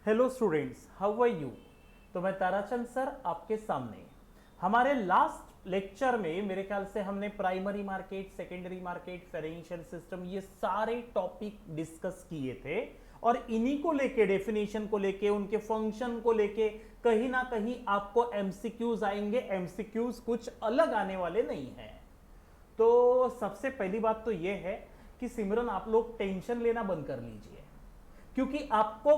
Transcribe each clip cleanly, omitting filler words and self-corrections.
Hello students, how are you. तो मैं Tarachand sir आपके सामने। हमारे लास्ट लेक्चर में मेरे ख्याल से हमने primary market, secondary market, financial system, ये सारे टॉपिक डिस्कस किए थे और इन्हीं को लेके, डेफिनेशन को लेके, उनके फंक्शन को लेके कहीं ना कहीं आपको एमसीक्यूज आएंगे। एमसीक्यूज कुछ अलग आने वाले नहीं हैं। तो सबसे पहली बात तो यह है कि सिमरन आप लोग टेंशन लेना बंद कर लीजिए, क्योंकि आपको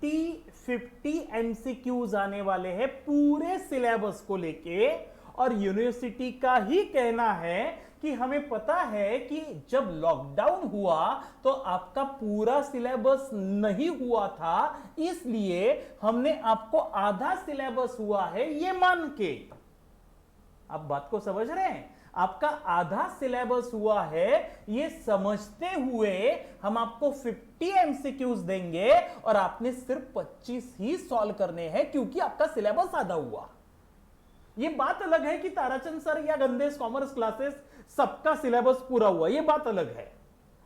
50 एमसीक्यूज आने वाले हैं पूरे सिलेबस को लेके। और यूनिवर्सिटी का ही कहना है कि हमें पता है कि जब लॉकडाउन हुआ तो आपका पूरा सिलेबस नहीं हुआ था, इसलिए हमने आपको आधा सिलेबस हुआ है ये मान के। आप बात को समझ रहे हैं? आपका आधा सिलेबस हुआ है ये समझते हुए हम आपको 50 एमसीक्यूज देंगे और आपने सिर्फ 25 ही सॉल्व करने हैं, क्योंकि आपका सिलेबस आधा हुआ। ये बात अलग है कि ताराचंद सर या गंदेश कॉमर्स क्लासेस सबका सिलेबस पूरा हुआ, ये बात अलग है।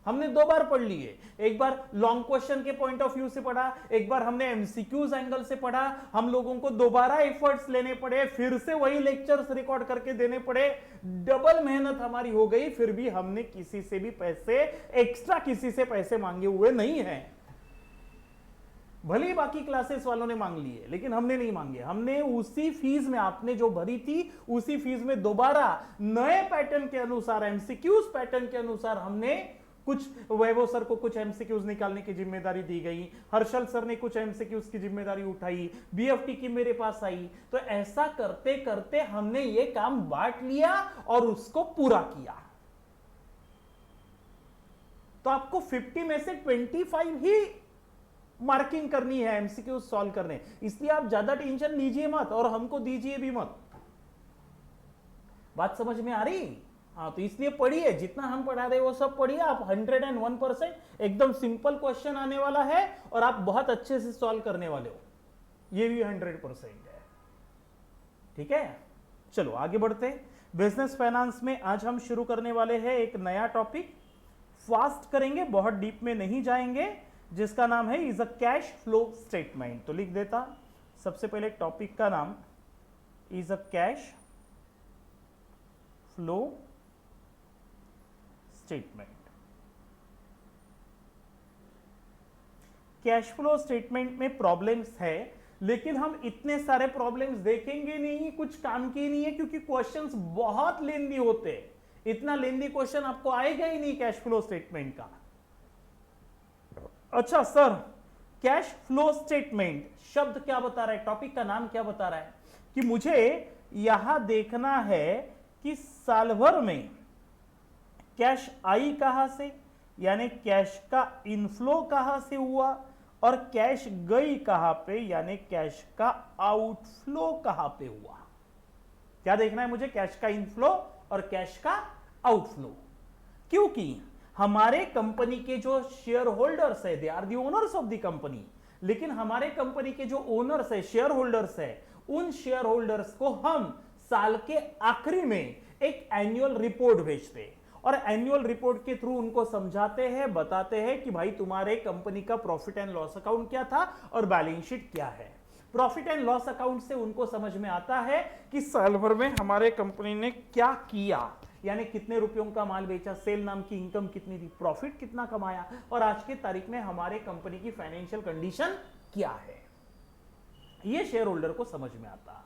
हमने दो बार पढ़ लिए, एक बार लॉन्ग क्वेश्चन के पॉइंट ऑफ व्यू से पढ़ा, एक बार हमने एमसीक्यूज एंगल से पढ़ा। हम लोगों को दोबारा एफर्ट्स लेने पड़े, फिर से वही लेक्चर्स रिकॉर्ड करके देने पड़े, डबल मेहनत हमारी हो गई। फिर भी हमने किसी से भी पैसे एक्स्ट्रा, किसी से पैसे मांगे हुए नहीं हैं। भले ही बाकी क्लासेस वालों ने मांग लिए, लेकिन हमने नहीं मांगे। हमने उसी फीस में, आपने जो भरी थी उसी फीस में दोबारा नए पैटर्न के अनुसार, एमसीक्यूज पैटर्न के अनुसार हमने कुछ, वैभव सर को कुछ एमसीक्यूज निकालने की जिम्मेदारी दी गई, हर्षल सर ने कुछ एमसीक्यूज की जिम्मेदारी उठाई, बीएफटी की मेरे पास आई। तो ऐसा करते करते हमने ये काम बांट लिया और उसको पूरा किया। तो आपको 50 में से 25 ही मार्किंग करनी है, एमसीक्यू सॉल्व करने। इसलिए आप ज्यादा टेंशन लीजिए मत और हमको दीजिए भी मत। बात समझ में आ रही? हाँ, तो इसलिए पढ़िए, जितना हम पढ़ा रहे वो सब पढ़िए आप। 101% एकदम सिंपल क्वेश्चन आने वाला है और आप बहुत अच्छे से सॉल्व करने वाले हो, ये भी 100% है। ठीक है, चलो आगे बढ़ते हैं। बिजनेस फाइनेंस में आज हम शुरू करने वाले हैं एक नया टॉपिक। फास्ट करेंगे, बहुत डीप में नहीं जाएंगे, जिसका नाम है is a cash flow statement. तो लिख देता सबसे पहले टॉपिक का नाम is a cash flow statement. Cash flow statement में प्रॉब्लम्स है, लेकिन हम इतने सारे प्रॉब्लम्स देखेंगे नहीं, कुछ काम की नहीं है, क्योंकि क्वेश्चंस बहुत लेंदी होते हैं। इतना लेंदी क्वेश्चन आपको आएगा ही नहीं कैश फ्लो स्टेटमेंट का। अच्छा सर, कैश फ्लो स्टेटमेंट शब्द क्या बता रहा है, टॉपिक का नाम क्या बता रहा है? कि मुझे यहां देखना है कि साल भर में कैश आई कहां से, यानी कैश का इनफ्लो कहां से हुआ, और कैश गई कहां पे, यानी कैश का आउटफ्लो कहां पे हुआ। क्या देखना है मुझे? कैश का इनफ्लो और कैश का आउटफ्लो। क्योंकि हमारे कंपनी के जो शेयर होल्डर्स है, they are the owners of the company. लेकिन हमारे कंपनी के जो ओनर्स है, शेयर होल्डर्स है, उन शेयर होल्डर्स को हम साल के आखिरी में एक एनुअल रिपोर्ट भेजते हैं और एनुअल रिपोर्ट के थ्रू उनको समझाते हैं, बताते हैं कि भाई तुम्हारे कंपनी का प्रॉफिट एंड लॉस अकाउंट क्या था और बैलेंस शीट क्या है। प्रॉफिट एंड लॉस अकाउंट से उनको समझ में आता है कि साल भर में हमारे कंपनी ने क्या किया, यानी कितने रुपयों का माल बेचा, सेल नाम की इनकम कितनी थी, प्रॉफिट कितना कमाया, और आज के तारीख में हमारे कंपनी की फाइनेंशियल कंडीशन क्या है। यह शेयर होल्डर को समझ में आता।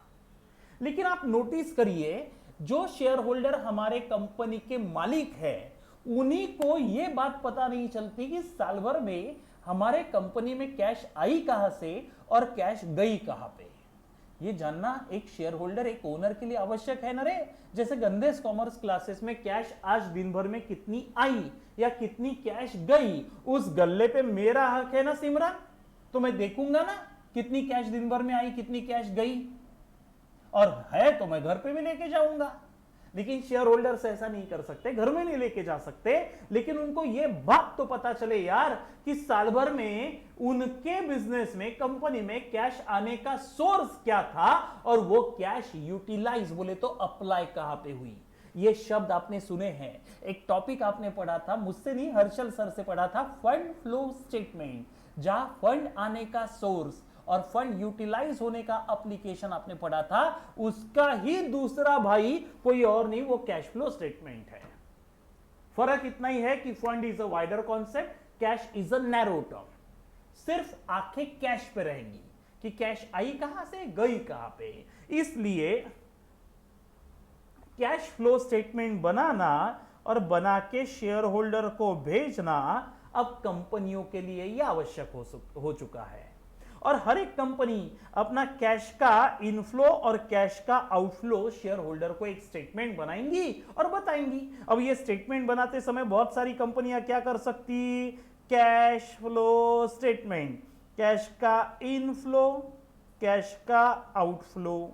लेकिन आप नोटिस करिए, जो शेयर होल्डर हमारे कंपनी के मालिक है, उन्हीं को यह बात पता नहीं चलती कि साल भर में हमारे कंपनी में कैश आई कहां से और कैश गई कहां पे। ये जानना एक शेयर होल्डर, एक ओनर के लिए आवश्यक है ना रे। जैसे गंदेश कॉमर्स क्लासेस में कैश आज दिन भर में कितनी आई या कितनी कैश गई, उस गल्ले पे मेरा हक है ना सिमरन। तो मैं देखूंगा ना कितनी कैश दिन भर में आई, कितनी कैश गई, और है तो मैं घर पे भी लेके जाऊंगा। लेकिन शेयर होल्डर्स ऐसा नहीं कर सकते, घर में नहीं लेके जा सकते। लेकिन उनको यह बात तो पता चले यार कि साल भर में उनके बिजनेस में, कंपनी में कैश आने का सोर्स क्या था और वो कैश यूटिलाइज, बोले तो अप्लाई कहां पे हुई। ये शब्द आपने सुने हैं। एक टॉपिक आपने पढ़ा था, मुझसे नहीं हर्षल सर से पढ़ा था, फंड फ्लो स्टेटमेंट। जहां फंड आने का सोर्स और फंड यूटिलाइज होने का एप्लीकेशन आपने पढ़ा था, उसका ही दूसरा भाई कोई और नहीं, वो कैश फ्लो स्टेटमेंट है। फर्क इतना ही है कि fund is a wider concept, cash is a narrow term. सिर्फ आंखें कैश पे रहेंगी कि कैश आई कहां से, गई कहां पे। इसलिए कैश फ्लो स्टेटमेंट बनाना और बना के शेयर होल्डर को भेजना अब कंपनियों के लिए यह आवश्यक हो चुका है। और हर एक कंपनी अपना कैश का इनफ्लो और कैश का आउटफ्लो शेयर होल्डर को एक स्टेटमेंट बनाएंगी और बताएंगी। अब ये स्टेटमेंट बनाते समय बहुत सारी कंपनियां क्या कर सकती, कैश फ्लो स्टेटमेंट, कैश का इनफ्लो, कैश का आउटफ्लो,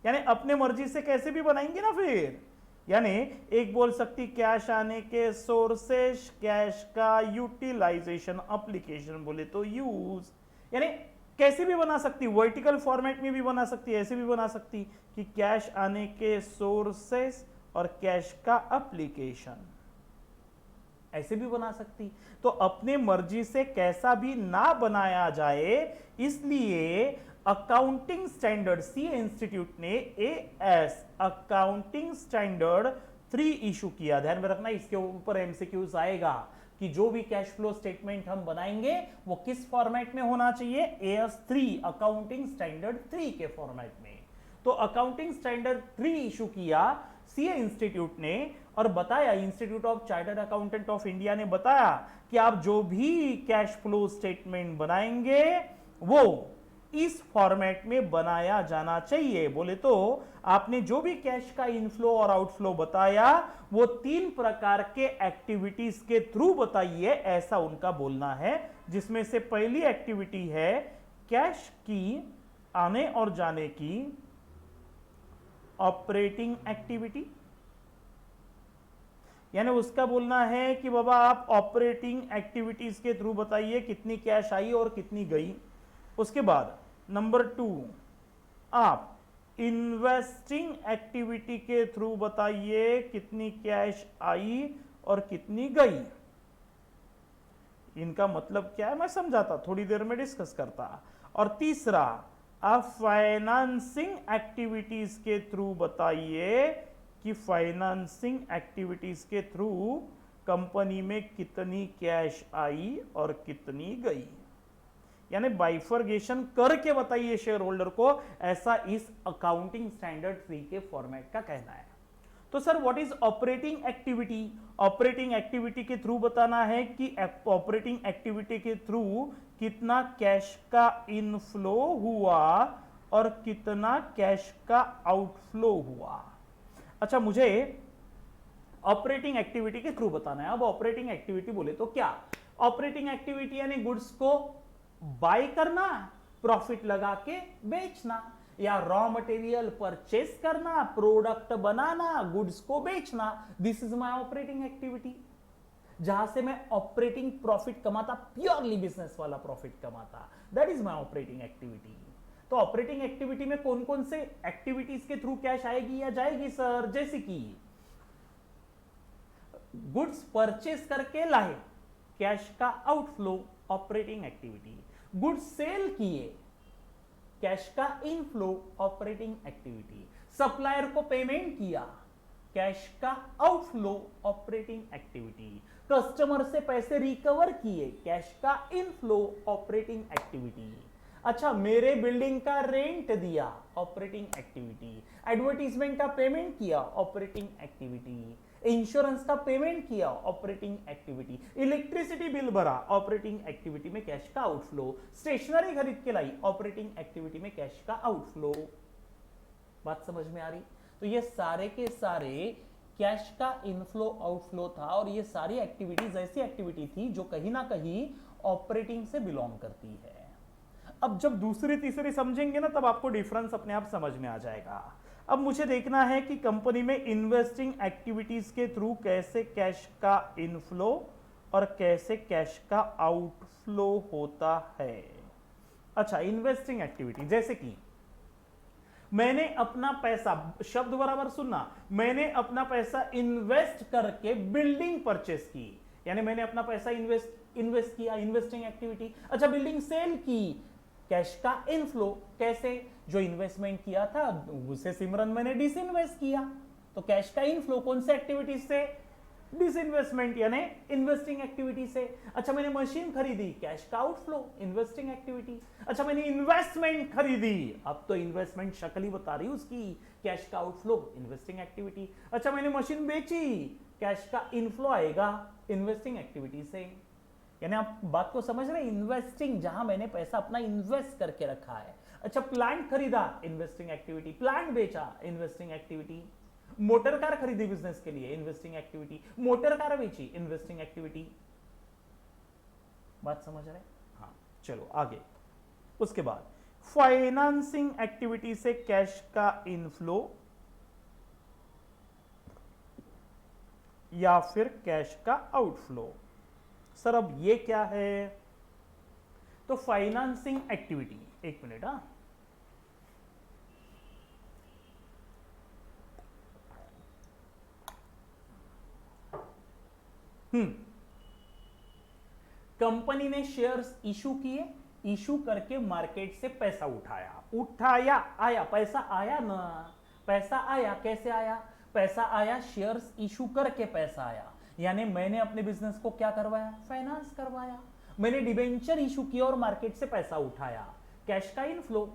यानी अपने मर्जी से कैसे भी बनाएंगे ना। फिर यानी एक बोल सकती कैश आने के सोर्सेस, कैश का यूटिलाइजेशन, एप्लीकेशन बोले तो यूज, यानी कैसे भी बना सकती, वर्टिकल फॉर्मेट में भी बना सकती, ऐसे भी बना सकती कि कैश आने के सोर्सेस और कैश का एप्लीकेशन, ऐसे भी बना सकती। तो अपने मर्जी से कैसा भी ना बनाया जाए, इसलिए अकाउंटिंग स्टैंडर्ड सीए इंस्टीट्यूट ने एएस अकाउंटिंग स्टैंडर्ड 3 इशू किया। ध्यान में रखना, इसके ऊपर एमसीक्यूज आएगा कि जो भी कैश फ्लो स्टेटमेंट हम बनाएंगे वो किस फॉर्मेट में होना चाहिए, एएस 3 अकाउंटिंग स्टैंडर्ड 3 के फॉर्मेट में। तो अकाउंटिंग स्टैंडर्ड 3 इशू किया सीए इंस्टीट्यूट ने और बताया, institute of chartered accountant of India ने बताया कि आप जो भी कैश फ्लो स्टेटमेंट बनाएंगे वो इस फॉर्मेट में बनाया जाना चाहिए। बोले तो आपने जो भी कैश का इनफ्लो और आउटफ्लो बताया वो 3 प्रकार के एक्टिविटीज के थ्रू बताइए, ऐसा उनका बोलना है। जिसमें से पहली एक्टिविटी है कैश की आने और जाने की ऑपरेटिंग एक्टिविटी, यानी उसका बोलना है कि बाबा आप ऑपरेटिंग एक्टिविटीज के थ्रू बताइए कितनी कैश आई और कितनी गई। उसके बाद नंबर 2, आप इन्वेस्टिंग एक्टिविटी के थ्रू बताइए कितनी कैश आई और कितनी गई। इनका मतलब क्या है मैं समझाता, थोड़ी देर में डिस्कस करता। और तीसरा, आप फाइनेंसिंग एक्टिविटीज के थ्रू बताइए कि फाइनेंसिंग एक्टिविटीज के थ्रू कंपनी में कितनी कैश आई और कितनी गई, यानी बाइफर्गेशन करके बताइए शेयर होल्डर को, ऐसा इस अकाउंटिंग स्टैंडर्ड 3 के फॉर्मेट का कहना है। तो sir what is operating activity? Operating activity के थ्रू बताना है कि ऑपरेटिंग एक्टिविटी के थ्रू कितना कैश का इनफ्लो हुआ और कितना कैश का आउटफ्लो हुआ। अच्छा, मुझे ऑपरेटिंग एक्टिविटी के थ्रू बताना है। अब ऑपरेटिंग एक्टिविटी बोले तो क्या, ऑपरेटिंग एक्टिविटी यानी गुड्स को बाय करना, प्रॉफिट लगा के बेचना, या रॉ मटेरियल परचेस करना, प्रोडक्ट बनाना, गुड्स को बेचना। This is my operating activity, जहां से मैं ऑपरेटिंग प्रॉफिट कमाता, प्योरली बिजनेस वाला प्रॉफिट कमाता, that is my operating activity. तो ऑपरेटिंग एक्टिविटी में कौन कौन से एक्टिविटीज के थ्रू कैश आएगी या जाएगी सर? जैसे कि गुड्स परचेस करके लाए, कैश का outflow, operating activity. Goods sale किए, कैश का इनफ्लो, ऑपरेटिंग एक्टिविटी। सप्लायर को पेमेंट किया, कैश का आउटफ्लो, ऑपरेटिंग एक्टिविटी। कस्टमर से पैसे रिकवर किए, कैश का इनफ्लो, ऑपरेटिंग एक्टिविटी। अच्छा, मेरे बिल्डिंग का रेंट दिया, ऑपरेटिंग एक्टिविटी। एडवर्टीजमेंट का पेमेंट किया, ऑपरेटिंग एक्टिविटी। इंश्योरेंस का पेमेंट किया, ऑपरेटिंग एक्टिविटी। इलेक्ट्रिसिटी बिल भरा, ऑपरेटिंग एक्टिविटी में कैश का आउटफ्लो। स्टेशनरी खरीद के लाई, ऑपरेटिंग एक्टिविटी में कैश का आउटफ्लो। बात समझ में आ रही? तो ये सारे के सारे कैश का इनफ्लो आउटफ्लो था, और ये सारी एक्टिविटीज ऐसी एक्टिविटी थी जो कहीं ना कहीं ऑपरेटिंग से बिलोंग करती है। अब जब दूसरी तीसरी समझेंगे ना, तब आपको डिफरेंस अपने आप समझ में आ जाएगा। अब मुझे देखना है कि कंपनी में इन्वेस्टिंग एक्टिविटीज के थ्रू कैसे कैश का इनफ्लो और कैसे कैश का आउटफ्लो होता है। अच्छा, इन्वेस्टिंग एक्टिविटी, जैसे कि मैंने अपना पैसा, शब्द बराबर सुनना, मैंने अपना पैसा इन्वेस्ट करके बिल्डिंग परचेस की, यानी मैंने अपना पैसा इन्वेस्ट किया, इन्वेस्टिंग एक्टिविटी। अच्छा, बिल्डिंग सेल की, कैश का इनफ्लो। कैसे? जो इन्वेस्टमेंट किया था उसे सिमरन मैंने डिसइन्वेस्ट किया, तो कैश का इनफ्लो कौन से एक्टिविटी से? डिसइन्वेस्टमेंट यानी इन्वेस्टिंग एक्टिविटी से। अच्छा, मैंने मशीन खरीदी, कैश का आउटफ्लो, इन्वेस्टिंग एक्टिविटी। अच्छा, मैंने इन्वेस्टमेंट खरीदी, अब तो इन्वेस्टमेंट शक्ल ही बता रही हूं उसकी, कैश का आउटफ्लो, इन्वेस्टिंग एक्टिविटी। अच्छा, मैंने मशीन बेची, कैश का इनफ्लो आएगा इन्वेस्टिंग एक्टिविटी से। यानी आप बात को समझ रहे हैं, इन्वेस्टिंग, जहां मैंने पैसा अपना इन्वेस्ट करके रखा है। अच्छा, प्लांट खरीदा, इन्वेस्टिंग एक्टिविटी। प्लांट बेचा, इन्वेस्टिंग एक्टिविटी। मोटर कार खरीदी बिजनेस के लिए, इन्वेस्टिंग एक्टिविटी। मोटर कार बेची, इन्वेस्टिंग एक्टिविटी। बात समझ रहे हैं? हाँ, चलो आगे। उसके बाद फाइनेंसिंग एक्टिविटी से कैश का इनफ्लो या फिर कैश का आउटफ्लो। सर अब ये क्या है? तो फाइनेंसिंग एक्टिविटी, एक मिनट, हाँ, कंपनी ने शेयर्स इशू किए, इशू करके मार्केट से पैसा उठाया, आया पैसा, आया ना, पैसा आया। कैसे आया? पैसा आया शेयर्स इशू करके पैसा आया, यानी मैंने अपने बिजनेस को क्या करवाया? फाइनेंस करवाया। मैंने डिबेंचर इशू किया और मार्केट से पैसा उठाया, कैश का इनफ्लो।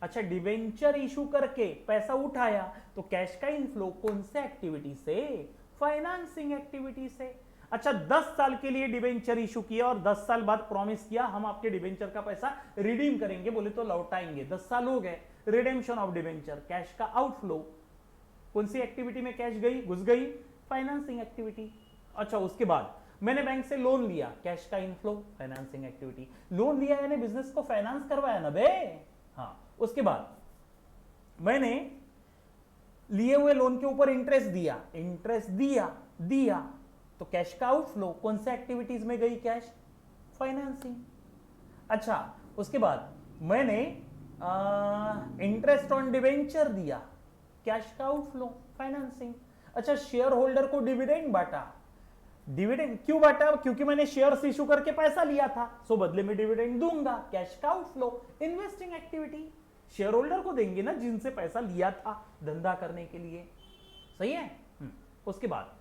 अच्छा, डिबेंचर इशू करके पैसा उठाया, तो कैश का इनफ्लो कौन से एक्टिविटी से? फाइनेंसिंग एक्टिविटी से। अच्छा, 10 साल के लिए डिबेंचर इशू किया और 10 साल बाद प्रॉमिस किया हम आपके डिबेंचर का पैसा रिडीम करेंगे, बोले तो लौटाएंगे। 10 साल हो गए, रिडेम्पशन ऑफ डिबेंचर, कैश का आउटफ्लो। कौन सी एक्टिविटी में कैश गई, घुस गई? Financing activity. अच्छा, उसके बाद मैंने बैंक से लोन लिया, कैश का इनफ्लो, फाइनेंसिंग एक्टिविटी। लोन लिया यानी बिजनेस को फाइनेंस करवाया ना बे। हाँ, उसके बाद मैंने लिए हुए लोन के ऊपर इंटरेस्ट दिया, दिया तो कैश का आउटफ्लो कौन से एक्टिविटीज में गई? Cash, financing. अच्छा, उसके बाद मैंने इंटरेस्ट ऑन डिवेंचर दिया, कैश का आउटफ्लो, फाइनेंसिंग। अच्छा, शेयर होल्डर को डिविडेंड बांटा। डिविडेंड क्यों बांटा? क्योंकि मैंने शेयर्स इशू करके पैसा लिया था, सो बदले में डिविडेंड दूंगा, कैश का outflow, investing activity. Share holder को देंगे ना जिनसे पैसा लिया था धंधा करने के लिए। सही है? उसके बाद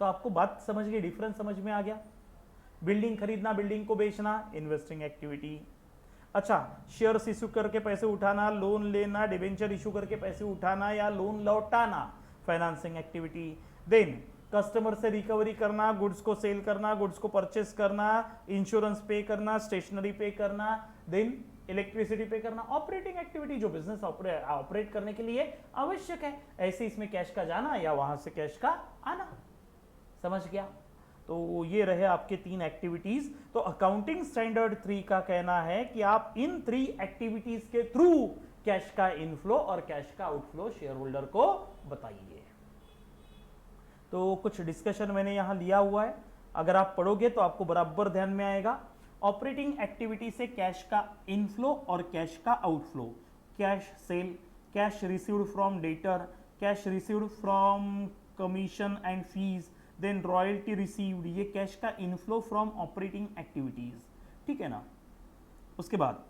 तो आपको बात समझ गई, डिफरेंस समझ में आ गया। बिल्डिंग खरीदना, बिल्डिंग को बेचना, इन्वेस्टिंग एक्टिविटी। अच्छा, शेयर्स इशू करके पैसे उठाना, लोन लेना, डिबेंचर इशू करके पैसे उठाना या लोन लौटाना, फाइनेंसिंग एक्टिविटी। देन कस्टमर से रिकवरी करना, गुड्स को सेल करना, गुड्स को परचेस करना, इंश्योरेंस पे करना, स्टेशनरी पे करना, देन इलेक्ट्रिसिटी पे करना, ऑपरेटिंग एक्टिविटी जो बिजनेस ऑपरेट करने के लिए आवश्यक है। ऐसे इसमें कैश का जाना या वहां से कैश का आना। समझ गया? तो ये रहे आपके 3 एक्टिविटीज। तो अकाउंटिंग स्टैंडर्ड 3 का कहना है कि आप इन 3 एक्टिविटीज के थ्रू कैश का इनफ्लो और कैश का आउटफ्लो शेयर होल्डर को बताइए। तो कुछ डिस्कशन मैंने यहां लिया हुआ है, अगर आप पढ़ोगे तो आपको बराबर ध्यान में आएगा। ऑपरेटिंग एक्टिविटी से कैश का इनफ्लो और कैश का outflow, cash sale, cash received from debtor, cash received from commission and fees, then royalty received, ये कैश का इनफ्लो फ्रॉम ऑपरेटिंग एक्टिविटीज। ठीक है ना? उसके बाद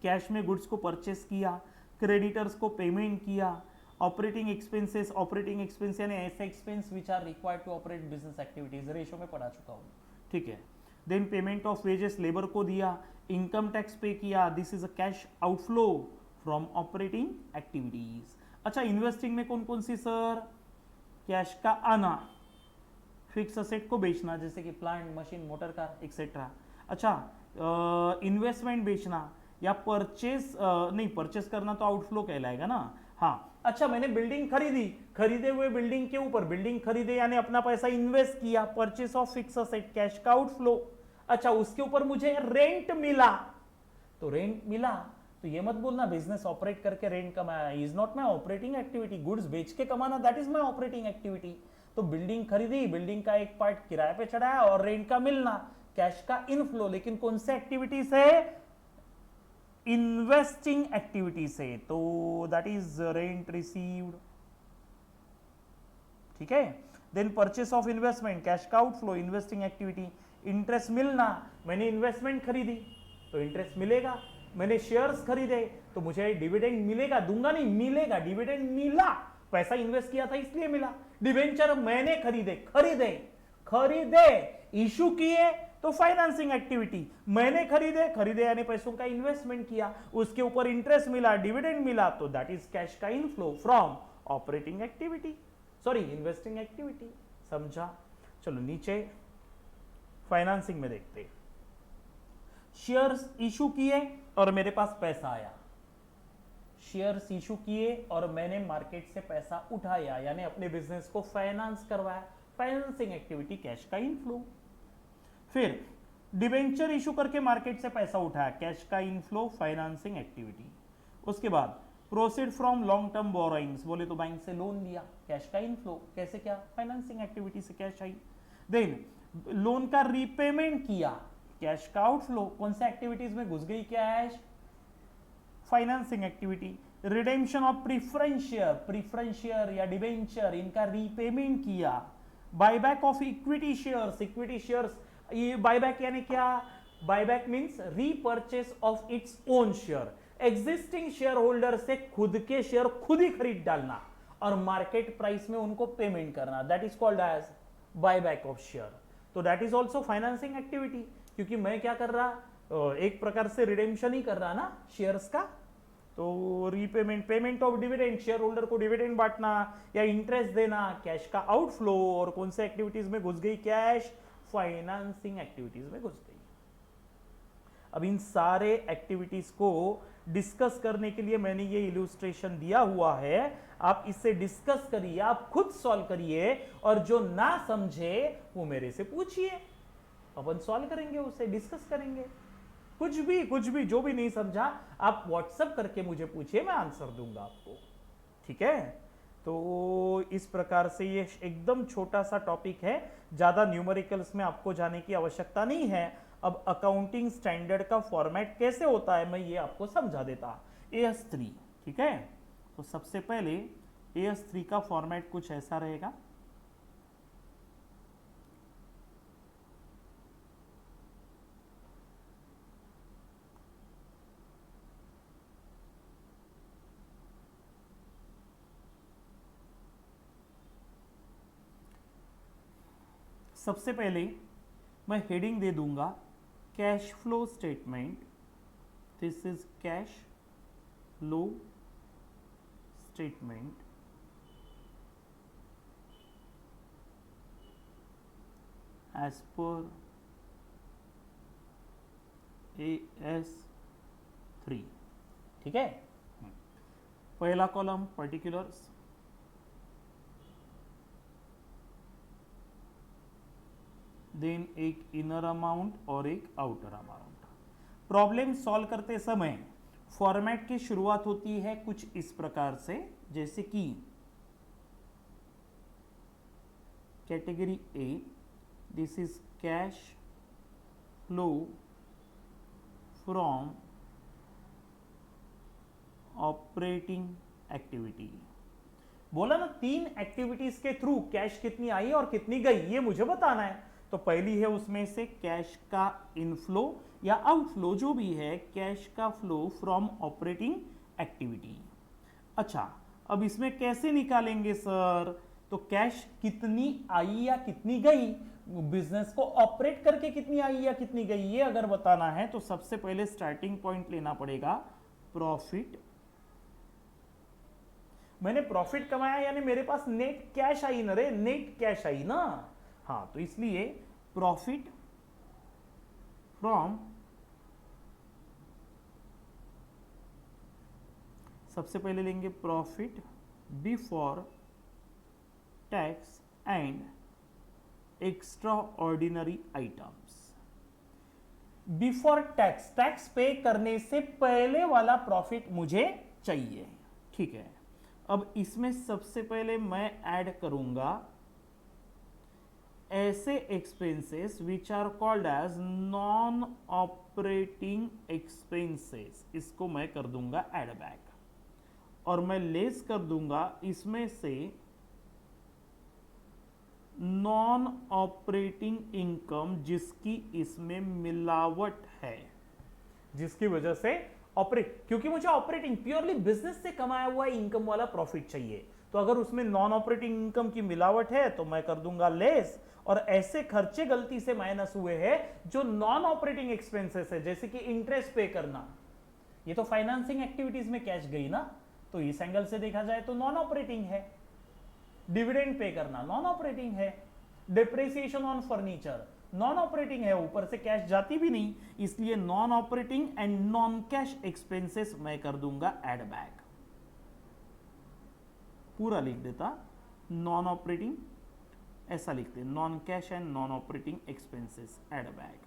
कैश में गुड्स को परचेस किया, क्रेडिटर्स को पेमेंट किया, ऑपरेटिंग एक्सपेंस यानी ऐसे expense which are required to operate business activities, ratio में पढ़ा चुका हूं। ठीक है? Then payment of wages, labour को दिया, इनकम टैक्स पे किया, this is a cash outflow from operating activities. अच्छा, इन्वेस्टिंग में कौन कौन सी सर? कैश का आना, फिक्स असेट को बेचना जैसे कि plant, machine, motor car etcetera. अच्छा, इन्वेस्टमेंट बेचना या परचेस नहीं, परचेस करना तो आउटफ्लो कहलाएगा ना। हाँ, अच्छा, मैंने बिल्डिंग खरीदी, खरीदे हुए बिल्डिंग के ऊपर, बिल्डिंग खरीदे यानी अपना पैसा इन्वेस्ट किया, purchase of fix asset, cash का आउटफ्लो। अच्छा, उसके ऊपर मुझे रेंट मिला, तो रेंट मिला तो ये मत बोलना बिजनेस ऑपरेट करके रेंट कमाया, is not my operating activity. Goods बेच के कमाना, that is my operating activity. तो बिल्डिंग खरीदी, बिल्डिंग का एक पार्ट किराए पे चढ़ाया और रेंट का मिलना, कैश का इनफ्लो। लेकिन कौन से एक्टिविटी से? इन्वेस्टिंग एक्टिविटी से, तो दैट इज रेंट रिसीव्ड। ठीक है? Then purchase of investment, cash का आउटफ्लो, इन्वेस्टिंग एक्टिविटी, इंटरेस्ट मिलना, मैंने इन्वेस्टमेंट खरीदी तो इंटरेस्ट मिलेगा, मैंने शेयर्स खरीदे तो मुझे डिविडेंड मिलेगा, दूंगा नहीं, मिलेगा, डिविडेंड मिला, पैसा इन्वेस्ट किया था इसलिए मिला। डिवेंचर मैंने खरीदे, खरीदे खरीदे इशू किए तो फाइनेंसिंग एक्टिविटी, मैंने खरीदे, खरीदे यानी पैसों का इन्वेस्टमेंट किया, उसके ऊपर इंटरेस्ट मिला, डिविडेंड मिला, तो दैट इज कैश का inflow from operating activity, sorry investing activity. समझा? चलो नीचे फाइनेंसिंग में देखते हैं। शेयर्स इशू किए और मेरे पास पैसा आया, शेयर्स इशू किए और मैंने मार्केट से पैसा उठाया यानी अपने बिजनेस को फाइनेंस करवाया, फाइनेंसिंग एक्टिविटी कैश का इनफ्लो। फिर डिबेंचर इशू करके मार्केट से पैसा उठाया, कैश का इनफ्लो, फाइनेंसिंग एक्टिविटी। उसके बाद proceed from long term borrowings, बोले तो बैंक से लोन लिया, कैश का इनफ्लो, कैसे क्या, फाइनेंसिंग एक्टिविटी से कैश आई। देन लोन का रीपेमेंट किया, कैश का आउटफ्लो, कौन से एक्टिविटीज में घुस गई cash, financing activity. Redemption of preference share या डिबेंचर, इनका रीपेमेंट किया। बायबैक ऑफ इक्विटी शेयर्स, ये बायबैक यानी क्या, buyback means repurchase of its own share, existing share holder से खुद के शेयर खुद ही खरीद डालना और मार्केट प्राइस में उनको पेमेंट करना, that is called as buyback of share. तो that is also financing activity, क्योंकि मैं क्या कर रहा, एक प्रकार से रिडेम्पशन ही कर रहा ना शेयर्स का। तो repayment, payment of dividend, share holder को डिविडेंड बांटना या इंटरेस्ट देना, कैश का आउटफ्लो, और कौन से एक्टिविटीज में घुस गई कैश, फाइनेंसिंग एक्टिविटीज में घुस गई। अब इन सारे एक्टिविटीज को डिस्कस करने के लिए मैंने ये इलुस्ट्रेशन दिया हुआ है, आप इससे डिस्कस करिए, आप खुद सॉल्व करिए, और जो ना समझे वो मेरे से पूछिए, अपन सॉल्व करेंगे, उसे डिस्कस करेंगे। कुछ भी जो भी नहीं समझा आप व्हाट्सएप करके मुझे पूछिए, मैं आंसर दूंगा आपको, ठीक है। तो इस प्रकार से ये एकदम छोटा सा टॉपिक है, ज्यादा न्यूमेरिकल्स में आपको जाने की आवश्यकता नहीं है। अब अकाउंटिंग स्टैंडर्ड का फॉर्मेट कैसे होता है मैं ये आपको समझा देता। AS3, ठीक है। तो सबसे पहले AS3 का फॉर्मेट कुछ ऐसा रहेगा। सबसे पहले मैं हेडिंग दे दूंगा cash flow statement, this is cash flow statement as per AS3, ठीक है। पहला कॉलम पर्टिकुलर्स, देन एक इनर अमाउंट और एक आउटर अमाउंट। प्रॉब्लम सॉल्व करते समय फॉर्मेट की शुरुआत होती है कुछ इस प्रकार से, जैसे कि category A, this is cash flow from operating activity. बोला ना 3 एक्टिविटीज के थ्रू कैश कितनी आई और कितनी गई ये मुझे बताना है। तो पहली है उसमें से कैश का इनफ्लो या आउटफ्लो, जो भी है, कैश का फ्लो फ्रॉम ऑपरेटिंग एक्टिविटी। अच्छा, अब इसमें कैसे निकालेंगे सर? तो कैश कितनी आई या कितनी गई, बिजनेस को ऑपरेट करके कितनी आई या कितनी गई, ये अगर बताना है तो सबसे पहले स्टार्टिंग पॉइंट लेना पड़ेगा प्रॉफिट। मैंने प्रॉफिट कमाया यानी मेरे पास नेट कैश आई ना रे, नेट कैश आई ना। हाँ, तो इसलिए प्रॉफिट फ्रॉम, सबसे पहले लेंगे profit before tax and extra ordinary items. Before tax, tax पे करने से पहले वाला प्रॉफिट मुझे चाहिए, ठीक है। अब इसमें सबसे पहले मैं ऐड करूंगा ऐसे expenses which are called as non operating expenses, इसको मैं कर दूंगा ऐड बैक, और मैं लेस कर दूंगा इसमें से नॉन ऑपरेटिंग इनकम जिसकी इसमें मिलावट है, जिसकी वजह से ऑपरेट, क्योंकि मुझे ऑपरेटिंग प्योरली बिजनेस से कमाया हुआ इनकम वाला प्रॉफिट चाहिए, तो अगर उसमें नॉन ऑपरेटिंग इनकम की मिलावट है तो मैं कर दूंगा लेस, और ऐसे खर्चे गलती से माइनस हुए हैं जो नॉन ऑपरेटिंग एक्सपेंसेस है, जैसे कि इंटरेस्ट पे करना, ये तो फाइनेंसिंग एक्टिविटीज में कैश गई ना, तो इस एंगल से देखा जाए तो नॉन ऑपरेटिंग है। डिविडेंड पे करना नॉन ऑपरेटिंग है। Depreciation on furniture non operating है, ऊपर से कैश जाती भी नहीं, इसलिए non operating and non cash expenses मैं कर दूंगा एड बैक। पूरा लिख देता नॉन ऑपरेटिंग, ऐसा लिखते non cash and non operating expenses add back.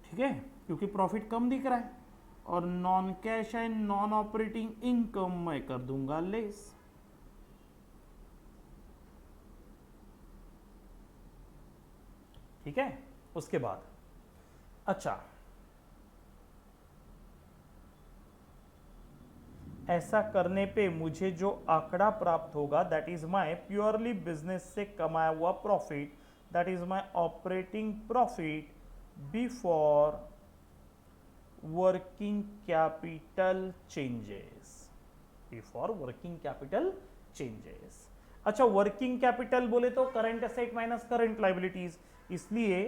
ठीक है, क्योंकि प्रॉफिट कम दिख रहा है, और non cash and non operating income मैं कर दूंगा लेस। ठीक है, उसके बाद अच्छा, ऐसा करने पे मुझे जो आंकड़ा प्राप्त होगा that is my purely business से कमाया हुआ profit, that is my operating profit before working capital changes, before working capital changes. अच्छा, वर्किंग कैपिटल बोले तो current asset minus current liabilities, इसलिए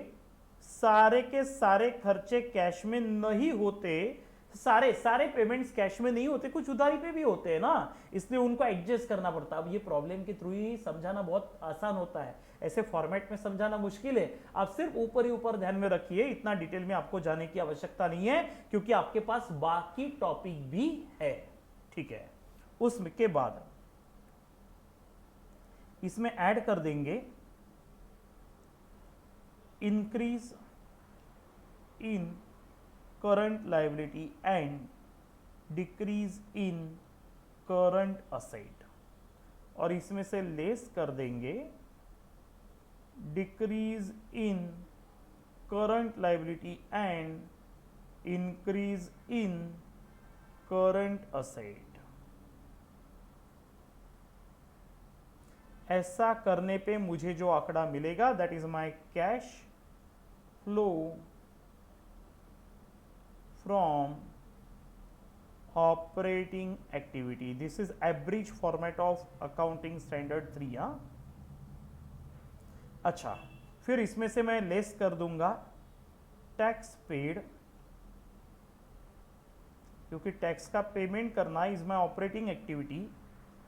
सारे के सारे खर्चे कैश में नहीं होते, सारे पेमेंट्स कैश में नहीं होते, कुछ उधारी पे भी होते हैं ना, इसलिए उनको एडजस्ट करना पड़ता है। अब ये प्रॉब्लम के थ्रू ही समझाना बहुत आसान होता है, ऐसे फॉर्मेट में समझाना मुश्किल है। आप सिर्फ ऊपर ही ऊपर ध्यान में रखिए, इतना डिटेल में आपको जाने की आवश्यकता नहीं है, क्योंकि आपके पास बाकी टॉपिक भी है। ठीक है, उसके बाद इसमें ऐड कर देंगे increase in current liability and decrease in current asset, और इसमें से लेस कर देंगे decrease in current liability and increase in current asset. ऐसा करने पे मुझे जो आंकड़ा मिलेगा that is my cash flow from operating activity. This is average format of accounting standard 3। अच्छा, फिर इसमें से मैं लेस कर दूंगा टैक्स पेड, क्योंकि टैक्स का पेमेंट करना इज माय ऑपरेटिंग एक्टिविटी,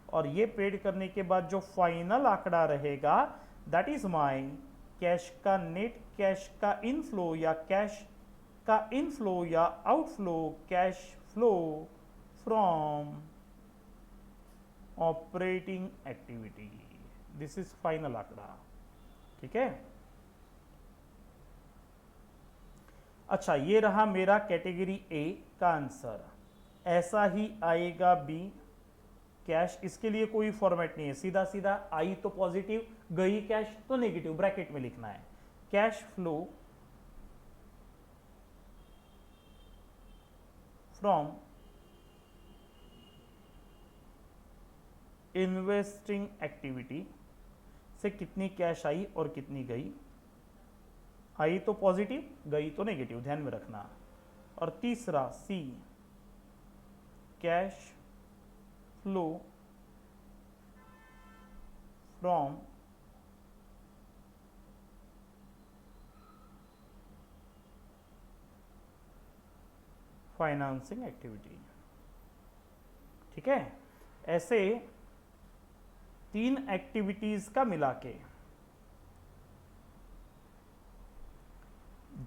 और ये पेड करने के बाद जो फाइनल आंकड़ा रहेगा दैट इज माय कैश का नेट कैश का इनफ्लो या कैश का इनफ्लो या outflow, cash flow from operating activity. This is final आंकड़ा। ठीक है, अच्छा, ये रहा मेरा कैटेगरी ए का आंसर। ऐसा ही आएगा बी कैश, इसके लिए कोई फॉर्मेट नहीं है, सीधा सीधा आई तो पॉजिटिव, गई कैश तो नेगेटिव, ब्रैकेट में लिखना है cash flow from investing activity से कितनी कैश आई और कितनी गई, आई तो पॉजिटिव, गई तो नेगेटिव, ध्यान में रखना। और तीसरा C cash flow from financing activity. ठीक है, ऐसे 3 एक्टिविटीज का मिला के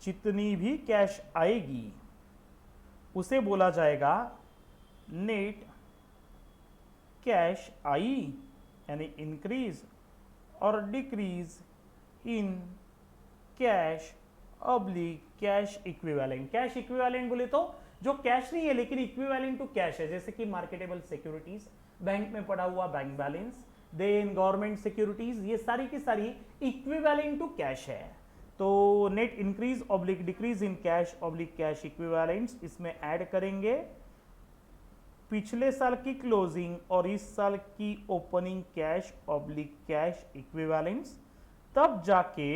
जितनी भी कैश आएगी उसे बोला जाएगा नेट कैश आई, यानी इंक्रीज और decrease in cash oblique cash equivalent. Cash equivalent बोले तो जो कैश नहीं है लेकिन इक्विवेलेंट टू कैश है, जैसे कि मार्केटेबल सिक्योरिटीज, बैंक में पड़ा हुआ bank balance, then government securities, ये सारी की सारी इक्विवेलेंट टू कैश है। तो net increase oblique decrease in cash oblique cash equivalents इसमें ऐड करेंगे पिछले साल की क्लोजिंग और इस साल की opening cash oblique cash equivalents, तब जाके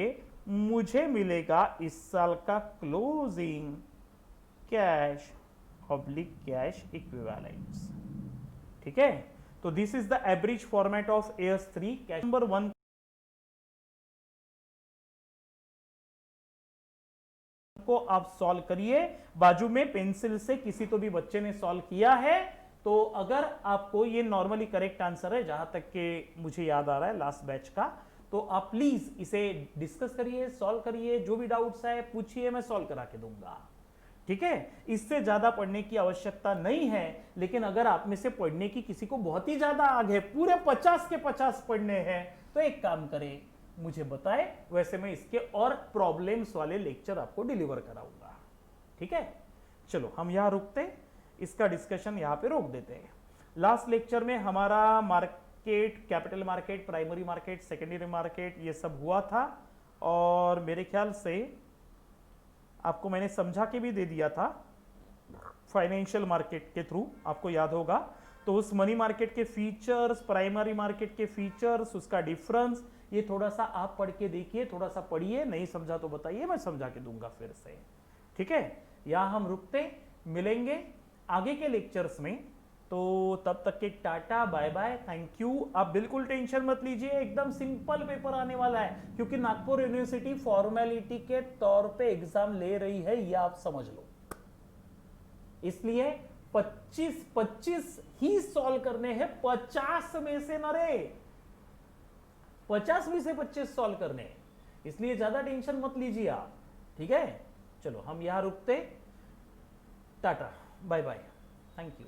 मुझे मिलेगा इस साल का closing cash oblique cash equivalents. ठीक है, तो this is the average format of AS3 cash number 1 को आप सॉल्व करिए। बाजू में पेंसिल से किसी तो भी बच्चे ने सॉल्व किया है, तो अगर आपको ये नॉर्मली करेक्ट आंसर है जहां तक कि मुझे याद आ रहा है लास्ट बैच का, तो आप प्लीज इसे डिस्कस करिए, सॉल्व करिए, जो भी डाउट्स है पूछिए, मैं सॉल्व करा के दूंगा। ठीक है, इससे ज्यादा पढ़ने की आवश्यकता नहीं है, लेकिन अगर आप में से पढ़ने की किसी को बहुत ही ज्यादा आग है, पूरे 50 के 50 पढ़ने हैं, तो एक काम करें, मुझे बताएं, वैसे मैं इसके और प्रॉब्लम्स वाले लेक्चर आपको डिलीवर कराऊंगा। ठीक है, चलो हम यहां रुकते, इसका डिस्कशन यहां पे रोक देते हैं। लास्ट लेक्चर में हमारा market, capital market, primary market, secondary market, ये सब हुआ था, और मेरे ख्याल से आपको मैंने समझा के भी दे दिया था फाइनेंशियल मार्केट के थ्रू, आपको याद होगा। तो उस मनी मार्केट के फीचर्स, प्राइमरी मार्केट के फीचर्स, उसका डिफरेंस, ये थोड़ा सा आप पढ़ के देखिए, थोड़ा सा पढ़िए, नहीं समझा तो बताइए, मैं समझा के दूंगा फिर से। ठीक है, यहां हम रुकते, मिलेंगे आगे के लेक्चर्स में, तो तब तक के tata, bye bye, thank you. आप बिल्कुल टेंशन मत लीजिए, एकदम सिंपल पेपर आने वाला है, क्योंकि नागपुर यूनिवर्सिटी फॉर्मेलिटी के तौर पे एग्जाम ले रही है, ये आप समझ लो। इसलिए 25 ही सॉल्व करने हैं, 50 में से न रे, 50 में से 25 सॉल्व करने हैं, इसलिए ज्यादा टेंशन मत लीजिए आप। ठीक है, चलो हम यहां रुकते, tata, bye bye, thank you.